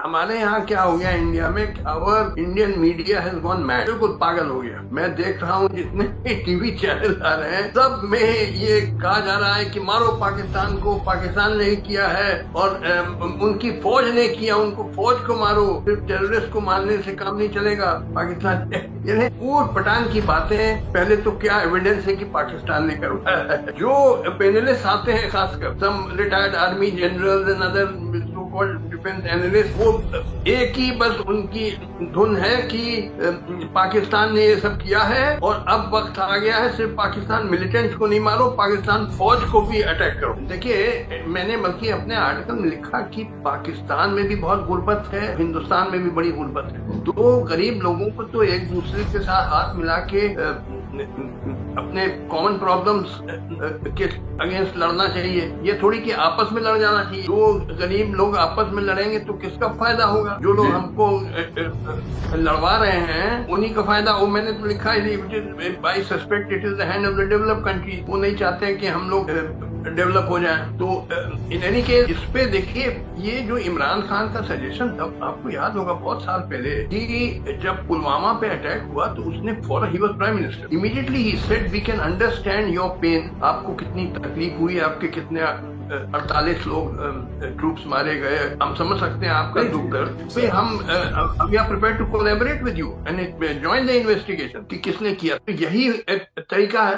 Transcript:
हमारे यहाँ क्या हो गया इंडिया में, our Indian media has gone mad, बिल्कुल पागल हो गया। मैं देख रहा हूँ जितने टीवी चैनल आ रहे हैं सब में ये कहा जा रहा है कि मारो पाकिस्तान को, पाकिस्तान ने ही किया है और उनकी फौज ने किया, उनको फौज को मारो, सिर्फ टेररिस्ट को मारने से काम नहीं चलेगा। पाकिस्तान ये ऊट पटांग की बातें। पहले तो क्या एविडेंस है कि पाकिस्तान ने करवाया है? जो पैनलिस्ट आते हैं, खासकर some retired army general and other so called defence analyst, वो एक ही बस उनकी धुन है कि पाकिस्तान ने ये सब किया है और अब वक्त आ गया है सिर्फ पाकिस्तान मिलिटेंट्स को नहीं मारो, पाकिस्तान फौज को भी अटैक करो। देखिए, मैंने बल्कि अपने आर्टिकल में लिखा कि पाकिस्तान में भी बहुत गुर्बत है, हिंदुस्तान में भी बड़ी गुर्बत है। दो गरीब लोगों को तो एक दूसरे के साथ हाथ मिला के अपने कॉमन प्रॉब्लम्स के अगेंस्ट लड़ना चाहिए। ये थोड़ी कि आपस में लड़ जाना चाहिए। दो गरीब लोग आपस में लड़ेंगे तो किसका फायदा होगा? जो लोग हमको लड़वा रहे हैं उन्हीं का फायदा। वो मैंने तो लिखा है, आई suspect it is the hand of the developed country. वो नहीं चाहते हैं कि हम लोग डेवलप हो जाए। तो इन एनी केस इस पे देखिए, ये जो इमरान खान का सजेशन था, आपको याद होगा बहुत साल पहले कि जब पुलवामा पे अटैक हुआ तो उसने फॉरन, ही वाज प्राइम मिनिस्टर, इमीडिएटली ही said we can understand your pain. आपको कितनी तकलीफ हुई, आपके कितने 48 लोग ट्रूप्स मारे गए, हम समझ सकते हैं आपका दुख दर्द। फिर हम we are prepared to collaborate with you and join the investigation कि किसने किया। तो यही एक तरीका है।